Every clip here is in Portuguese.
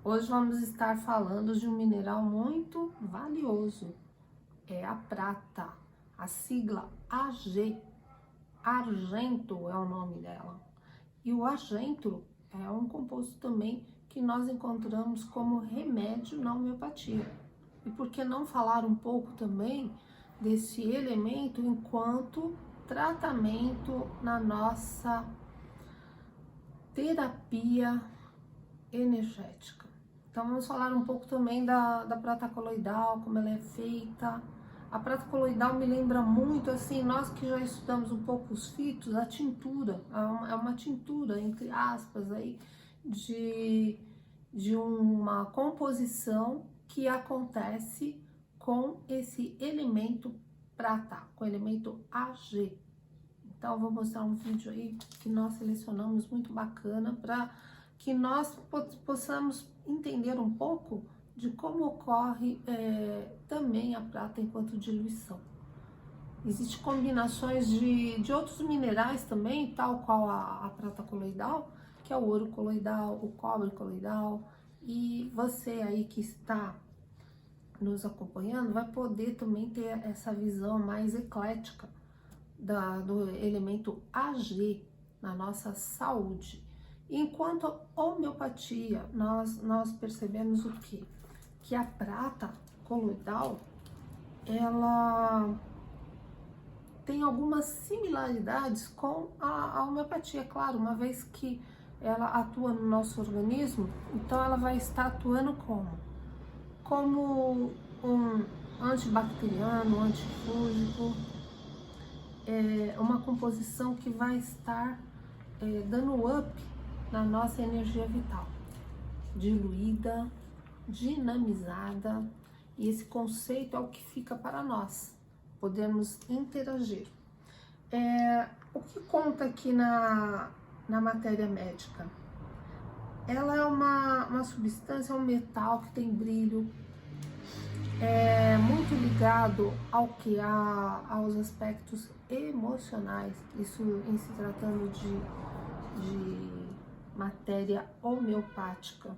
Hoje vamos estar falando de um mineral muito valioso, é a prata, a sigla AG, argento é o nome dela. E o argento é um composto também que nós encontramos como remédio na homeopatia. E por que não falar um pouco também desse elemento enquanto tratamento na nossa terapia energética? Então vamos falar um pouco também da prata coloidal, como ela é feita. A prata coloidal me lembra muito, assim, nós que já estudamos um pouco os fitos, a tintura, é uma tintura, entre aspas, aí, de uma composição que acontece com esse elemento prata, com o elemento Ag. Então eu vou mostrar um vídeo aí que nós selecionamos muito bacana para que nós possamos entender um pouco de como ocorre também a prata enquanto diluição. Existem combinações de outros minerais também, tal qual a prata coloidal, que é o ouro coloidal, o cobre coloidal, e você aí que está nos acompanhando vai poder também ter essa visão mais eclética do elemento Ag na nossa saúde. Enquanto a homeopatia, nós percebemos o quê? Que a prata coloidal, ela tem algumas similaridades com a homeopatia, claro, uma vez que ela atua no nosso organismo, então ela vai estar atuando como um antibacteriano, antifúngico, uma composição que vai estar dando up na nossa energia vital, diluída, dinamizada, e esse conceito é o que fica para nós podermos interagir. O que conta aqui na matéria médica? Ela é uma substância, um metal que tem brilho, muito ligado ao que aos aspectos emocionais, isso em se tratando de matéria homeopática,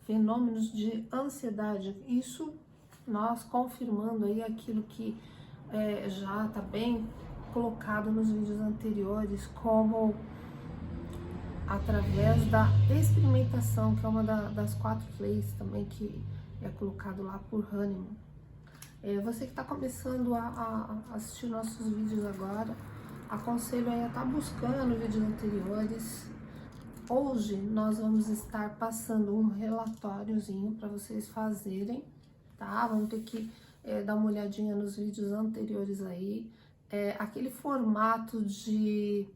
fenômenos de ansiedade, isso nós confirmando aí aquilo que já está bem colocado nos vídeos anteriores, como através da experimentação, que é uma das 4 leis também que é colocado lá por Hahnemann. Você que está começando a assistir nossos vídeos agora, aconselho aí a estar buscando vídeos anteriores. Hoje nós vamos estar passando um relatóriozinho para vocês fazerem, tá? Vamos ter que dar uma olhadinha nos vídeos anteriores aí. Aquele formato de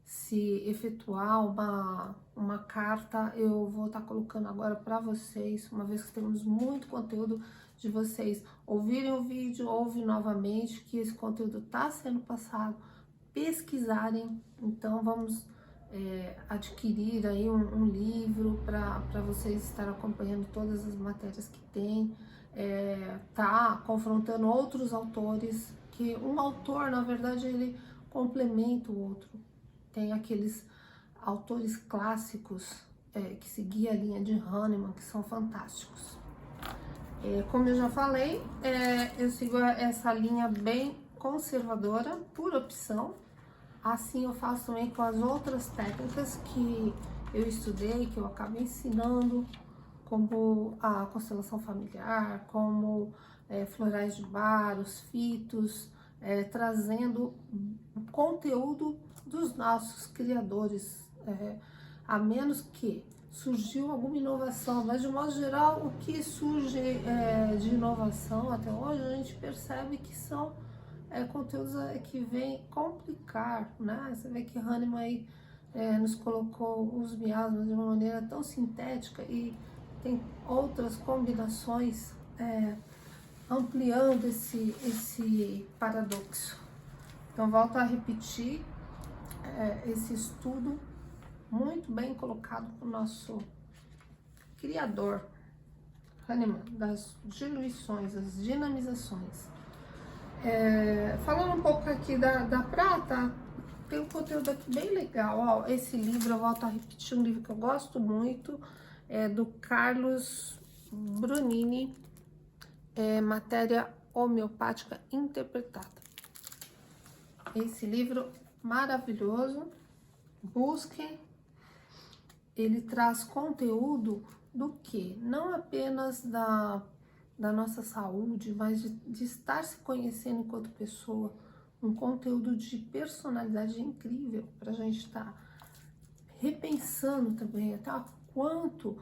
se efetuar uma carta, eu vou estar colocando agora para vocês, uma vez que temos muito conteúdo de vocês ouvirem o vídeo, ouvem novamente, que esse conteúdo está sendo passado, pesquisarem. Então vamos adquirir aí um livro para vocês estarem acompanhando todas as matérias que tem, tá confrontando outros autores, que um autor, na verdade, ele complementa o outro. Tem aqueles autores clássicos que seguiam a linha de Hahnemann, que são fantásticos. Como eu já falei, eu sigo essa linha bem conservadora, por opção. Assim eu faço também com as outras técnicas que eu estudei, que eu acabo ensinando, como a constelação familiar, como florais de bar, os fitos, trazendo conteúdo dos nossos criadores, a menos que surgiu alguma inovação, mas de modo geral o que surge de inovação até hoje a gente percebe que são conteúdos que vêm complicar, né? Você vê que Hahnemann aí nos colocou os miasmas de uma maneira tão sintética e tem outras combinações ampliando esse paradoxo. Então volto a repetir esse estudo muito bem colocado por nosso criador Hahnemann, das diluições, das dinamizações. Falando um pouco aqui da prata, tem um conteúdo aqui bem legal, ó. Esse livro, eu volto a repetir, um livro que eu gosto muito, é do Carlos Brunini, Matéria Homeopática Interpretada. Esse livro maravilhoso, busquem, ele traz conteúdo do que? Não apenas da nossa saúde, mas de estar se conhecendo enquanto pessoa, um conteúdo de personalidade incrível para a gente estar repensando também até o quanto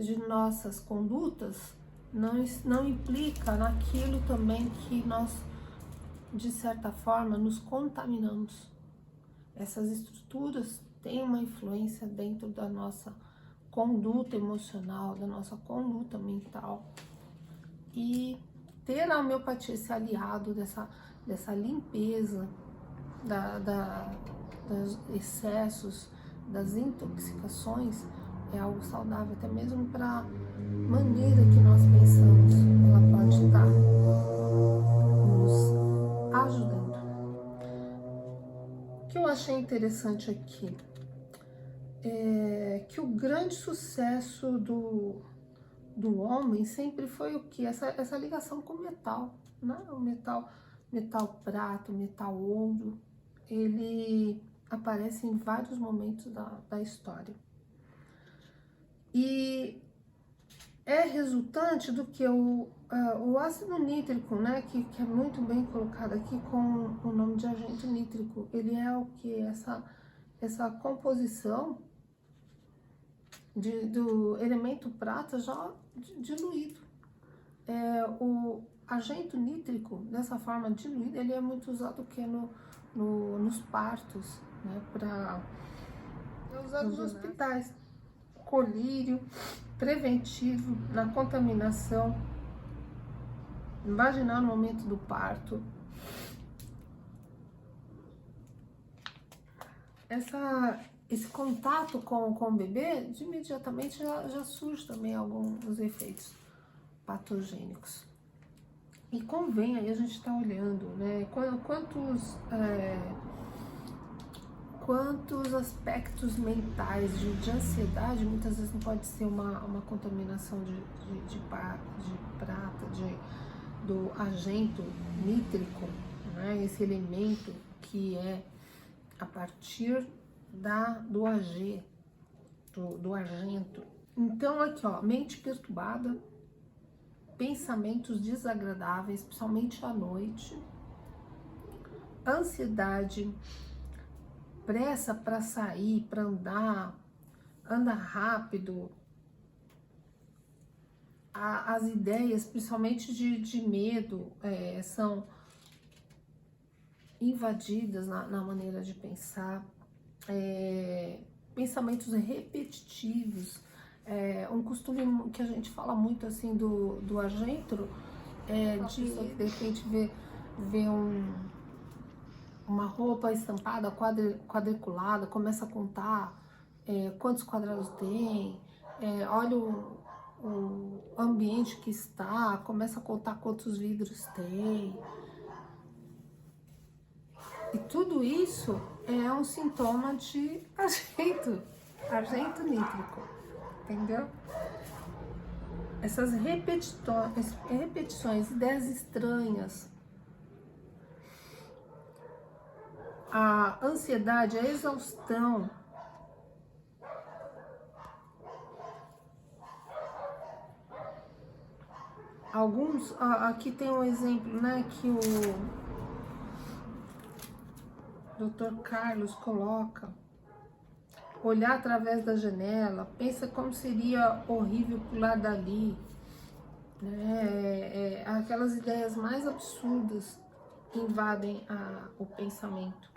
de nossas condutas não implica naquilo também que nós, de certa forma, nos contaminamos. Essas estruturas têm uma influência dentro da nossa conduta emocional, da nossa conduta mental. E ter a homeopatia, esse aliado dessa limpeza dos excessos, das intoxicações, é algo saudável, até mesmo para a maneira que nós pensamos. Ela pode estar nos ajudando. O que eu achei interessante aqui é que o grande sucesso do homem sempre foi o que? Essa ligação com o metal, né? O metal prata, o metal ouro, ele aparece em vários momentos da história. E é resultante do que o ácido nítrico, né, que é muito bem colocado aqui com o nome de agente nítrico. Ele é o que? Essa composição do elemento prata já diluído. O agente nítrico, dessa forma diluído, ele é muito usado que nos partos, né, é usado nos hospitais. Colírio, preventivo, na contaminação vaginal no momento do parto. Esse contato com o bebê, de imediatamente já surge também alguns efeitos patogênicos. E convém aí a gente estar olhando, né, quantos aspectos mentais de ansiedade, muitas vezes não pode ser uma contaminação de prata, do agente nítrico, né, esse elemento que é a partir do AG, do argento. Então aqui, ó, mente perturbada, pensamentos desagradáveis, principalmente à noite, ansiedade, pressa para sair, para anda rápido, as ideias, principalmente de medo, são invadidas na maneira de pensar, pensamentos repetitivos, um costume que a gente fala muito assim do agentro, de repente ver uma roupa estampada, quadriculada, começa a contar quantos quadrados tem, olha o ambiente que está, começa a contar quantos vidros tem. E tudo isso é um sintoma de agente nítrico, entendeu? Essas repetições, ideias estranhas, a ansiedade, a exaustão, aqui tem um exemplo, né, que o Dr. Carlos coloca: olhar através da janela, pensa como seria horrível pular dali, né? Aquelas ideias mais absurdas que invadem o pensamento.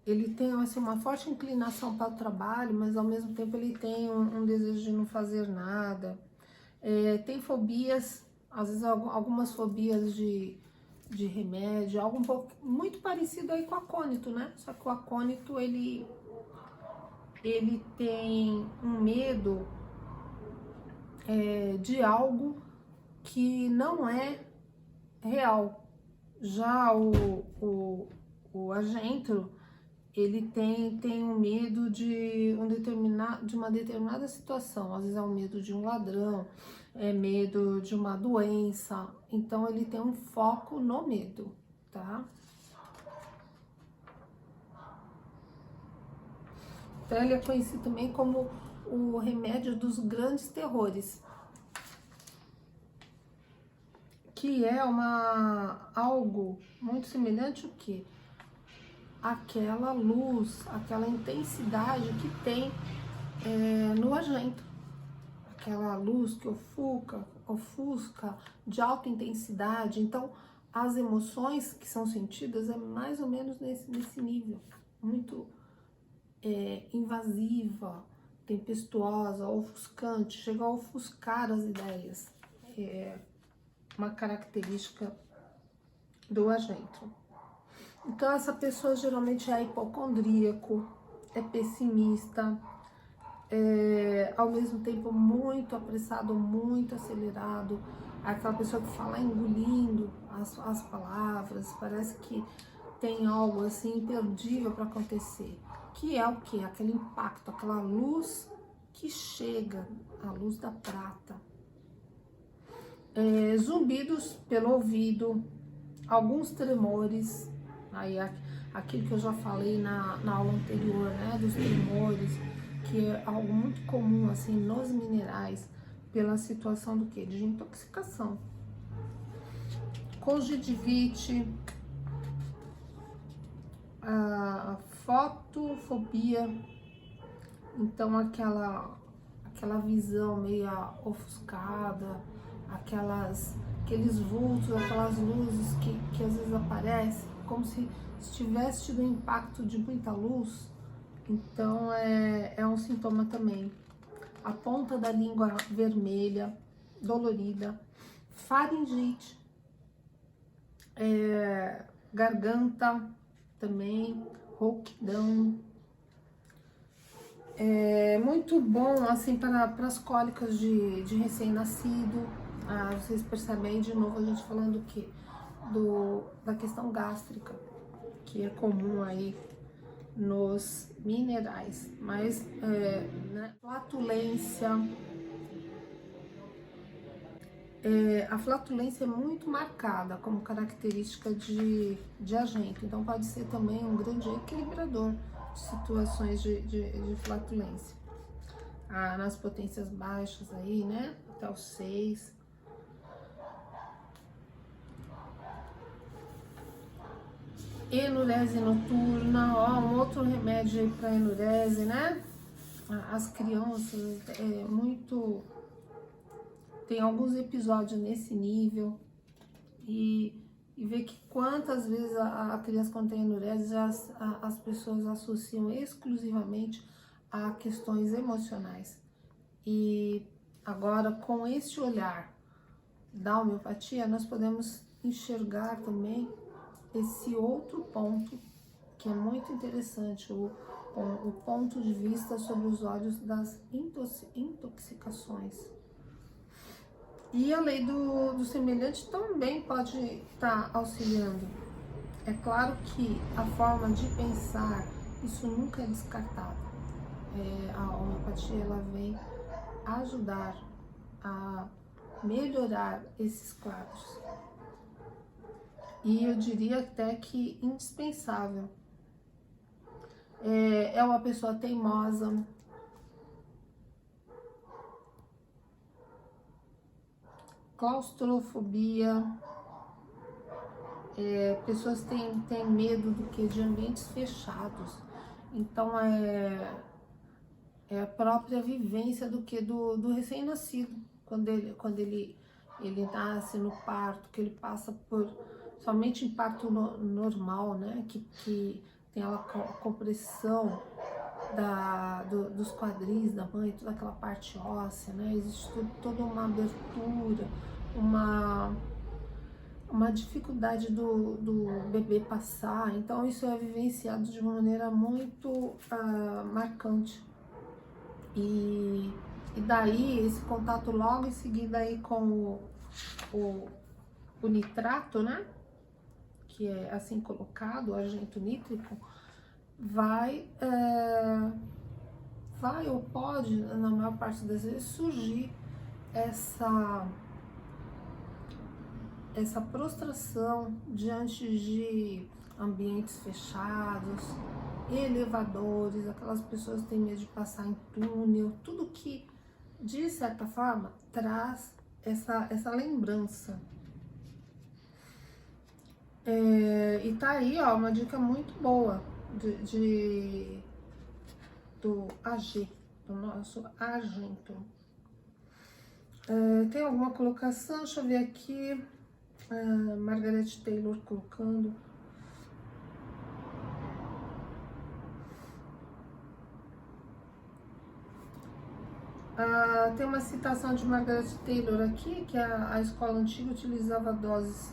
Ele tem assim, uma forte inclinação para o trabalho, mas ao mesmo tempo ele tem um desejo de não fazer nada. Tem fobias, às vezes algumas fobias de remédio, algo muito parecido aí com o acônito, né? Só que o acônito, ele tem um medo de algo que não é real. Já o o agentro, ele tem um medo de uma determinada situação. Às vezes é um medo de um ladrão, é medo de uma doença. Então ele tem um foco no medo, tá? Então ele é conhecido também como o remédio dos grandes terrores, que é algo muito semelhante ao quê? Aquela luz, aquela intensidade que tem no agento. Aquela luz que ofusca de alta intensidade. Então, as emoções que são sentidas é mais ou menos nesse nível. Muito invasiva, tempestuosa, ofuscante, chega a ofuscar as ideias. É uma característica do agento. Então, essa pessoa geralmente é hipocondríaco, é pessimista, ao mesmo tempo muito apressado, muito acelerado, aquela pessoa que fala engolindo as palavras, parece que tem algo assim imperdível para acontecer, que é o que? Aquele impacto, aquela luz que chega, a luz da prata. Zumbidos pelo ouvido, alguns tremores, aí aquilo que eu já falei na aula anterior, né, dos tremores, que é algo muito comum assim nos minerais, pela situação do que? De intoxicação. Conjuntivite, a fotofobia, então aquela visão meio ofuscada, aqueles vultos, aquelas luzes que às vezes aparecem, como se tivesse tido um impacto de muita luz. Então é um sintoma também. A ponta da língua vermelha, dolorida, faringite, garganta também, rouquidão. É muito bom assim para as cólicas de recém-nascido. Vocês percebem de novo a gente falando o quê? Da questão gástrica, que é comum aí nos minerais, mas né? Flatulência, a flatulência é muito marcada como característica de agente, então pode ser também um grande equilibrador de situações de flatulência. Nas potências baixas aí, né, até os 6. Enurese noturna, ó, um outro remédio aí para enurese, né? As crianças, tem alguns episódios nesse nível, e ver que quantas vezes a criança quando tem enurese, as pessoas associam exclusivamente a questões emocionais. E agora, com este olhar da homeopatia, nós podemos enxergar também esse outro ponto que é muito interessante, o ponto de vista sobre os olhos das intoxicações. E a lei do semelhante também pode estar auxiliando. É claro que a forma de pensar, isso nunca é descartado. A homeopatia, ela vem ajudar a melhorar esses quadros. E eu diria até que indispensável. É uma pessoa teimosa, claustrofobia, pessoas têm medo do que? De ambientes fechados. Então é a própria vivência do que? Do recém-nascido, quando ele nasce no parto, que ele passa por somente em parto normal, né? Que tem aquela compressão dos quadris da mãe, toda aquela parte óssea, né? Existe toda uma abertura, uma dificuldade do bebê passar. Então isso é vivenciado de uma maneira muito marcante. E daí esse contato logo em seguida aí com o nitrato, né? que é assim colocado, o argento nítrico, vai ou pode, na maior parte das vezes, surgir essa prostração diante de ambientes fechados, elevadores, aquelas pessoas que têm medo de passar em túnel, tudo que, de certa forma, traz essa lembrança. E tá aí, ó, uma dica muito boa do AG, do nosso argento. Tem alguma colocação? Deixa eu ver aqui. Margaret Taylor colocando. Tem uma citação de Margaret Taylor aqui, que a escola antiga utilizava doses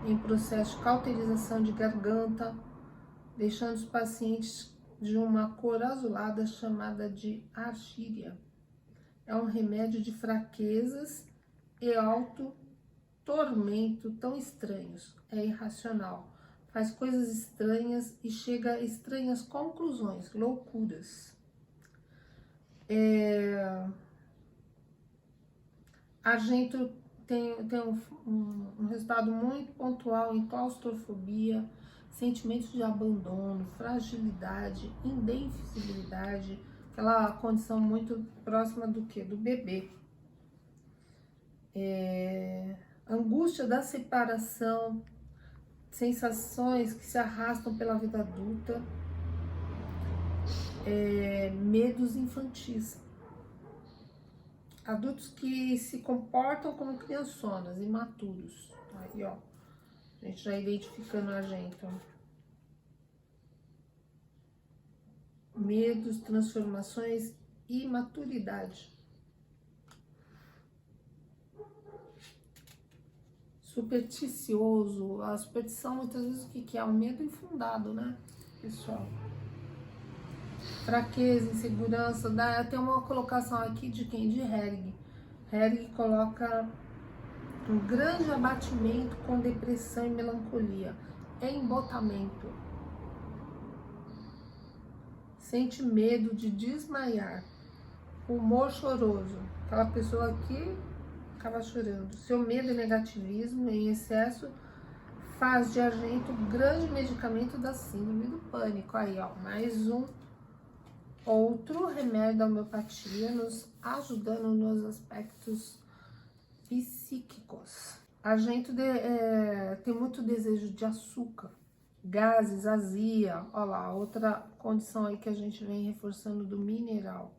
em processo de cauterização de garganta, deixando os pacientes de uma cor azulada chamada de argíria. É um remédio de fraquezas e alto tormento tão estranhos. É irracional, faz coisas estranhas e chega a estranhas conclusões, loucuras. Argento tem um resultado muito pontual em claustrofobia, sentimentos de abandono, fragilidade, indefensibilidade, aquela condição muito próxima do que? Do bebê. Angústia da separação, sensações que se arrastam pela vida adulta, medos infantis. Adultos que se comportam como criançonas, imaturos. Aí, ó, a gente já identificando a gente, ó. Medos, transformações, imaturidade. Supersticioso. A superstição, muitas vezes, o que é? Um medo infundado, né, pessoal? Fraqueza, insegurança. Tem uma colocação aqui de quem? De Hering. Hering coloca um grande abatimento com depressão e melancolia. Embotamento. Sente medo de desmaiar. Humor choroso. Aquela pessoa que acaba chorando. Seu medo e negativismo em excesso faz de argento um grande medicamento da síndrome do pânico. Aí, ó, mais um outro remédio da homeopatia nos ajudando nos aspectos psíquicos. Argento tem muito desejo de açúcar, gases, azia. Olha lá, outra condição aí que a gente vem reforçando do mineral.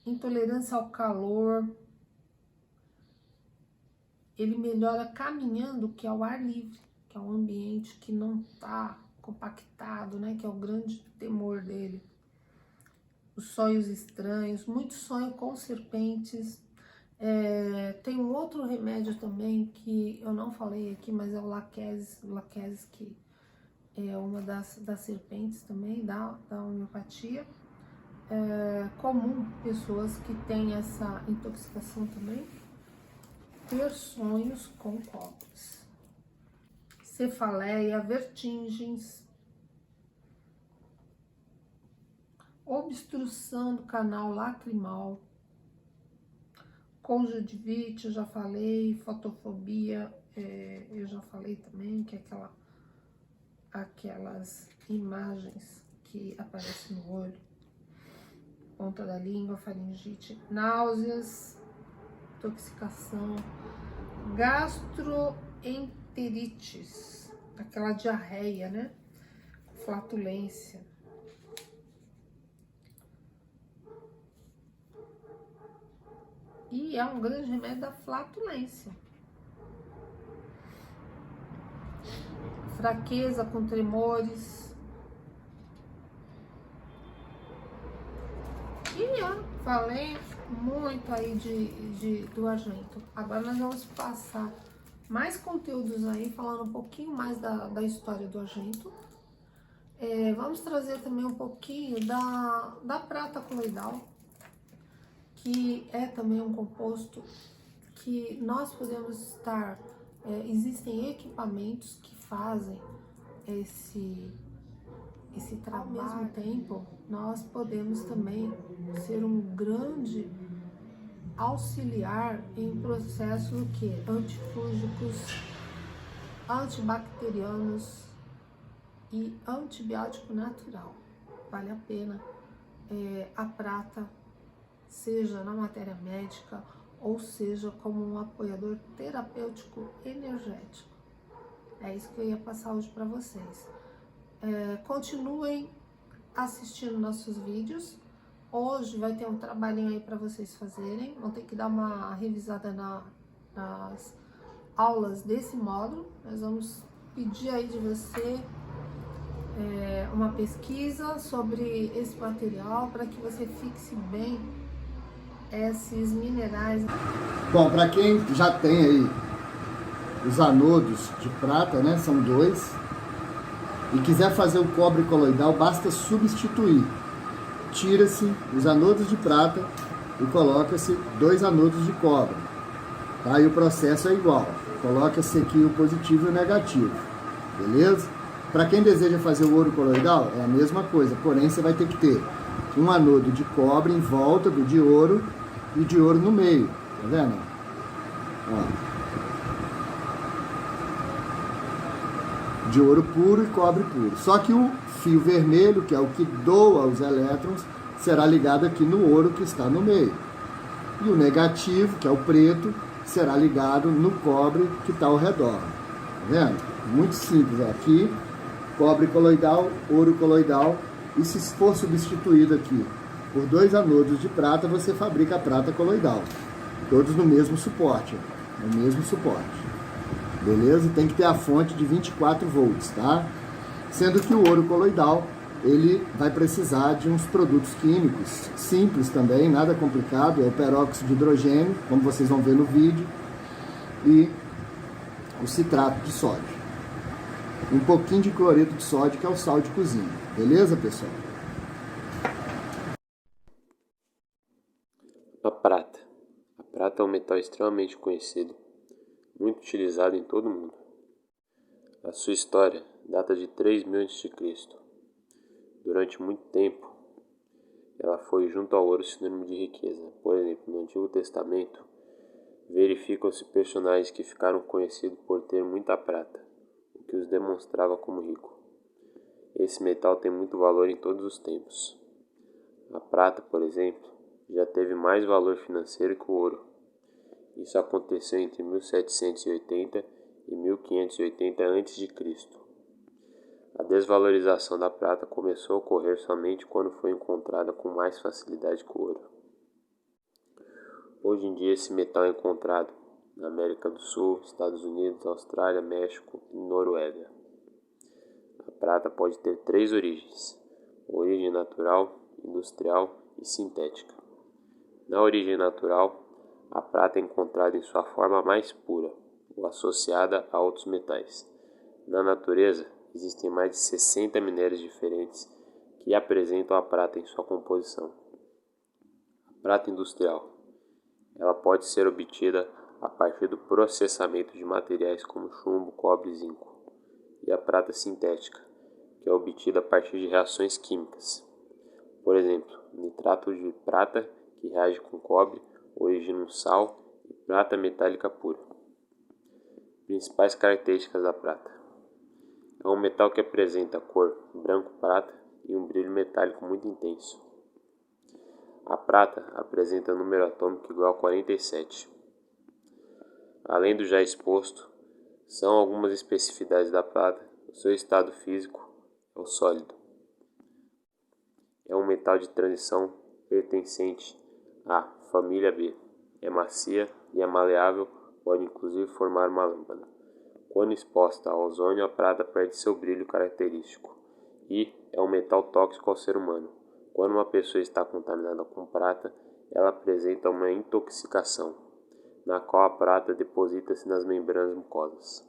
Intolerância ao calor. Ele melhora caminhando, que é o ar livre, que é um ambiente que não tá compactado, né? Que é o grande temor dele. Os sonhos estranhos, muito sonho com serpentes. Tem um outro remédio também que eu não falei aqui, mas é o Laquesis, que é uma das serpentes também, da homeopatia. Comum pessoas que têm essa intoxicação também ter sonhos com cobras. Cefaleia, vertigens, obstrução do canal lacrimal, conjuntivite, eu já falei, fotofobia, eu já falei também, que é aquelas imagens que aparecem no olho, ponta da língua, faringite, náuseas, intoxicação, gastroenterites, aquela diarreia, né? Flatulência. E é um grande remédio da flatulência. Fraqueza com tremores. E eu falei muito aí do argento. Agora nós vamos passar mais conteúdos aí, falando um pouquinho mais da história do argento. Vamos trazer também um pouquinho da prata coloidal, que é também um composto que nós podemos estar Existem equipamentos que fazem esse trabalho. Ao mesmo tempo, nós podemos também ser um grande auxiliar em processos antifúngicos, antibacterianos e antibiótico natural. Vale a pena a prata, seja na matéria médica ou seja como um apoiador terapêutico energético. É isso que eu ia passar hoje para vocês. Continuem assistindo nossos vídeos. Hoje vai ter um trabalhinho aí para vocês fazerem. Vão ter que dar uma revisada nas aulas desse módulo. Nós vamos pedir aí de você uma pesquisa sobre esse material para que você fixe bem esses minerais. Bom, para quem já tem aí os anodos de prata, né, são 2, e quiser fazer o cobre coloidal, basta substituir. Tira-se os anodos de prata e coloca-se 2 anodos de cobre. Tá? E o processo é igual. Coloca-se aqui o positivo e o negativo. Beleza? Para quem deseja fazer o ouro coloidal, é a mesma coisa. Porém, você vai ter que ter um anodo de cobre em volta do de ouro e de ouro no meio. Tá vendo? Ó. De ouro puro e cobre puro. Só que o fio vermelho, que é o que doa os elétrons, será ligado aqui no ouro que está no meio. E o negativo, que é o preto, será ligado no cobre que está ao redor. Tá vendo? Muito simples. Aqui, cobre coloidal, ouro coloidal. E se for substituído aqui por 2 anodos de prata, você fabrica a prata coloidal. Todos no mesmo suporte. No mesmo suporte. Beleza? Tem que ter a fonte de 24 volts, tá? Sendo que o ouro coloidal, ele vai precisar de uns produtos químicos simples também, nada complicado, é o peróxido de hidrogênio, como vocês vão ver no vídeo, e o citrato de sódio. Um pouquinho de cloreto de sódio, que é o sal de cozinha. Beleza, pessoal? A prata. A prata é um metal extremamente conhecido, muito utilizado em todo o mundo. A sua história data de 3000 a.C. Durante muito tempo, ela foi junto ao ouro sinônimo de riqueza. Por exemplo, no Antigo Testamento, verificam-se personagens que ficaram conhecidos por ter muita prata, o que os demonstrava como rico. Esse metal tem muito valor em todos os tempos. A prata, por exemplo, já teve mais valor financeiro que o ouro. Isso aconteceu entre 1780 e 1580 a.C. A desvalorização da prata começou a ocorrer somente quando foi encontrada com mais facilidade que o ouro. Hoje em dia esse metal é encontrado na América do Sul, Estados Unidos, Austrália, México e Noruega. A prata pode ter 3 origens: origem natural, industrial e sintética. Na origem natural, a prata é encontrada em sua forma mais pura, ou associada a outros metais. Na natureza, existem mais de 60 minérios diferentes que apresentam a prata em sua composição. A prata industrial. Ela pode ser obtida a partir do processamento de materiais como chumbo, cobre e zinco. E a prata sintética, que é obtida a partir de reações químicas. Por exemplo, nitrato de prata, que reage com cobre, origina um sal e prata metálica pura. Principais características da prata. É um metal que apresenta a cor branco-prata e um brilho metálico muito intenso. A prata apresenta número atômico igual a 47. Além do já exposto, são algumas especificidades da prata. O seu estado físico é o sólido. É um metal de transição pertencente à família B. É macia e é maleável, pode inclusive formar uma lâmpada. Quando exposta ao ozônio, a prata perde seu brilho característico e é um metal tóxico ao ser humano. Quando uma pessoa está contaminada com prata, ela apresenta uma intoxicação, na qual a prata deposita-se nas membranas mucosas.